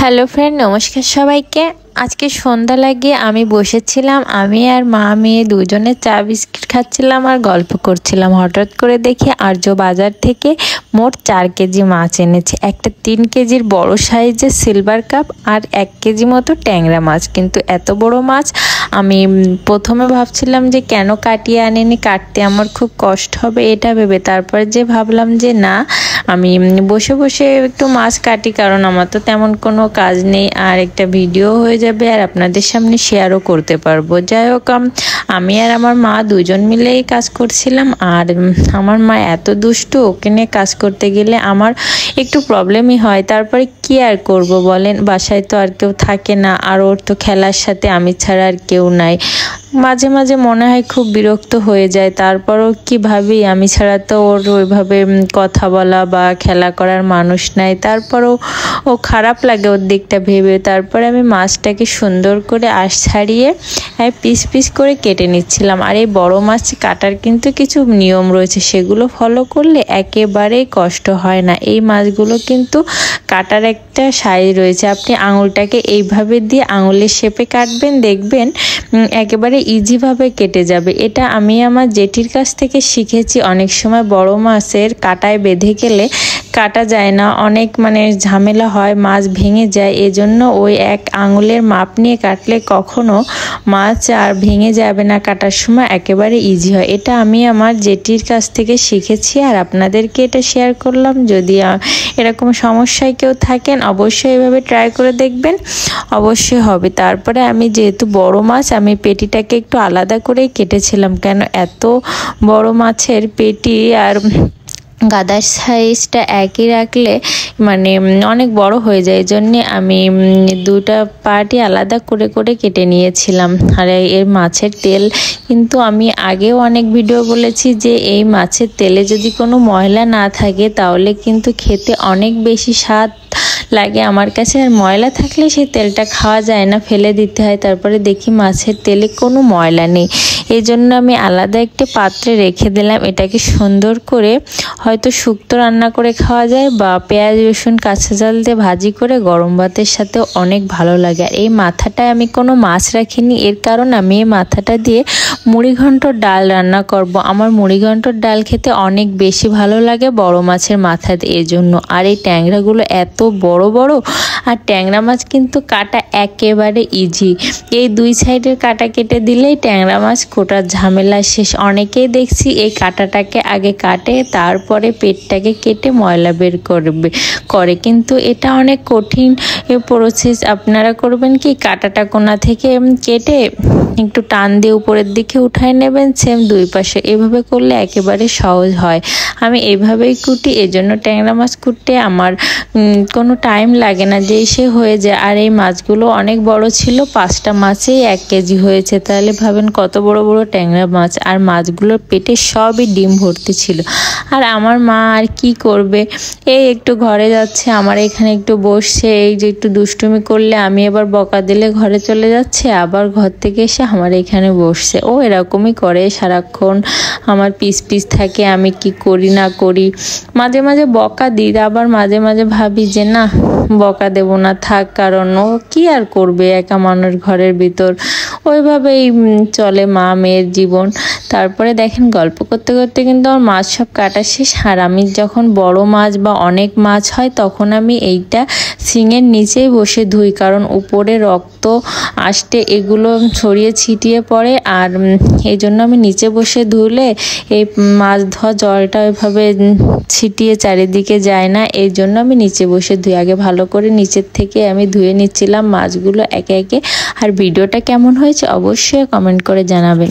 Hello friend, নমস্কার সবাইকে। আজকে সন্ধ্যা লাগিয়ে আমি বসেছিলাম, আমি আর মা মেয়ে দুজনে চা বিস্কিট খাচ্ছিলাম আর গল্প করছিলাম। হঠাৎ করে দেখি আর্য বাজার থেকে মোট 4 কেজি মাছ এনেছে। একটা 3 কেজির বড় সাইজের সিলভার কাপ আর 1 কেজি মতো ট্যাংরা মাছ। কিন্তু এত বড় মাছ আমি প্রথমে ভাবছিলাম যে কেন কাটিয়ে আনেনি, কাটতে আমার খুব কষ্ট হবে এটা ভেবে। তারপরে যে ভাবলাম যে না, আমি বসে বসে একটু মাছ কাটি, কারণ আমার তো তেমন কোনো কাজ নেই আর একটা ভিডিও হয়ে যাবে আর আপনাদের সামনে শেয়ারও করতে পারবো। যাই হোক, আমি আর আমার মা দুজন মিলেই কাজ করছিলাম। আর আমার মা এত দুষ্টু, ওকে নিয়ে কাজ করতে গেলে আমার একটু প্রবলেমই হয়। তারপরে কি আর করব বলেন, বাসায় তো আর কেউ থাকে না, আর ওর তো খেলার সাথে আমি ছাড়া আর কেউ নাই। মাঝে মাঝে মনে হয় খুব বিরক্ত হয়ে যায়। তারপরও কি ভাবি, আমি ছাড়া তো ওর ওইভাবে কথা বলা বা খেলা করার মানুষ নাই। তারপরও ও খারাপ লাগে ওর দিকটা ভেবে। তারপরে আমি মাছটাকে সুন্দর করে আঁশ ছাড়িয়ে পিস পিস করে কেটে নিচ্ছিলাম। আর এই বড় মাছ কাটার কিন্তু কিছু নিয়ম রয়েছে, সেগুলো ফলো করলে একেবারেই কষ্ট হয় না। এই মাছগুলো কিন্তু কাটার একটা সাইজ রয়েছে, আপনি আঙুলটাকে এইভাবে দিয়ে আঙুলের শেপে কাটবেন, দেখবেন একেবারে ইজিভাবে কেটে যাবে। এটা আমি আমার জেঠির কাছ থেকে শিখেছি। অনেক সময় বড় মাছের কাটায় বেঁধে গেলে কাটা যায় না, অনেক ঝামেলা হয়, মাছ ভেঙে যায়। এজন্য ওই এক আঙুলের মাপ নিয়ে কাটলে কখনো মাছ আর ভেঙে যাবে না, কাটার সময় একেবারে ইজি হয়। এটা আমি আমার জেঠির কাছ থেকে শিখেছি আর আপনাদেরকে এটা শেয়ার করলাম। যদি এরকম সমস্যায় কেউ থাকেন, অবশ্যই এভাবে ট্রাই করে দেখবেন, অবশ্যই হবে। তারপরে আমি যেহেতু বড় মাছ, আমি পেটিটাকে একটু আলাদা করেই কেটেছিলাম, কেন এত বড় মাছের পেটি আর গাদার সাইজটা একই রাখলে অনেক বড় হয়ে যায়। এই জন্যে আমি দুটা পার্টই আলাদা করে করে কেটে নিয়েছিলাম। আর এর মাছের তেল কিন্তু আমি আগেও অনেক ভিডিও বলেছি যে এই মাছের তেলে যদি কোনো ময়লা না থাকে তাহলে কিন্তু খেতে অনেক বেশি স্বাদ লাগে আমার কাছে। আর ময়লা থাকলে সেই তেলটা খাওয়া যায় না, ফেলে দিতে হয়। তারপরে দেখি মাছের তেলে কোনো ময়লা নেই, এই জন্য আমি আলাদা একটা পাত্রে রেখে দিলাম। এটাকে সুন্দর করে হয়তো শুক্তো রান্না করে খাওয়া যায় বা পেঁয়াজ রসুন কাঁচা ঝাল দিয়ে ভাজি করে গরম ভাতের সাথে অনেক ভালো লাগে। আর এই মাথাটায় আমি কোনো মাছ রাখিনি, এর কারণ আমি এই মাথাটা দিয়ে মুড়িঘণ্টর ডাল রান্না করব। আমার মুড়িঘণ্টর ডাল খেতে অনেক বেশি ভালো লাগে বড় মাছের মাথা দিয়ে, এই জন্য। আর এই ট্যাংরাগুলো এত বড় বড়, আর ট্যাংরা মাছ কিন্তু কাটা একেবারে ইজি। এই দুই সাইডের কাটা কেটে দিলেই ট্যাংরা মাছ কোটার ঝামেলা শেষ। অনেকেই দেখছি এই কাটাটাকে আগে কাটে, তারপরে পেটটাকে কেটে ময়লা বের করে, কিন্তু এটা অনেক কঠিন প্রসেস। আপনারা করবেন কি, কাটাটা কোনা থেকে কেটে একটু টান দিয়ে উপরের দিকে উঠায় নেবেন, সেম দুই পাশে। এভাবে করলে একেবারে সহজ হয়। আমি এইভাবেই কুটি, এজন্য ট্যাংরা মাছ কুটতে আমার কোনো টাইম লাগে না, যেই সে হয়ে যায়। আর এই মাছগুলো অনেক বড় ছিল, 5টা মাছেই 1 কেজি হয়েছে। তাহলে ভাবেন কত বড় বড় ট্যাংরা মাছ। আর মাছগুলোর পেটে সবই ডিম ভর্তি ছিল। আর আমার মা আর কি করবে, এই একটু ঘরে যাচ্ছে, আমার এখানে একটু বসছে। এই যে একটু দুষ্টুমি করলে আমি এবার বকা দিলে ঘরে চলে যাচ্ছে, আবার ঘর থেকে এসে আমার এখানে বসছে। ও এরকমই করে সারাক্ষণ, আমার পিস পিস থাকে, আমি কি করি না করি। মাঝে মাঝে বকা দিই, আবার মাঝে মাঝে ভাবি যে না, বকা দেব না, থাক, কারণ ও কি আর করবে, একা মানুষ ঘরের ভিতর। ওইভাবেই চলে মা মেয়ের জীবন। তারপরে দেখেন, গল্প করতে করতে কিন্তু আমার মাছ সব কাটা শেষ। আর আমি যখন বড় মাছ বা অনেক মাছ হয়, তখন আমি এইটা শিঙের নিচেই বসে ধুই, কারণ উপরে রক্ত আসতে এগুলো ছড়িয়ে ছিটিয়ে পড়ে। আর এই জন্য আমি নিচে বসে ধুলে এই মাছ ধোয়া জলটা ওইভাবে ছিটিয়ে চারিদিকে যায় না, এই জন্য আমি নিচে বসে ধুই। আগে ভালো করে নিচের থেকে আমি ধুয়ে নিচ্ছিলাম মাছগুলো একে একে। আর ভিডিওটা কেমন হয়েছে অবশ্যই কমেন্ট করে জানাবেন।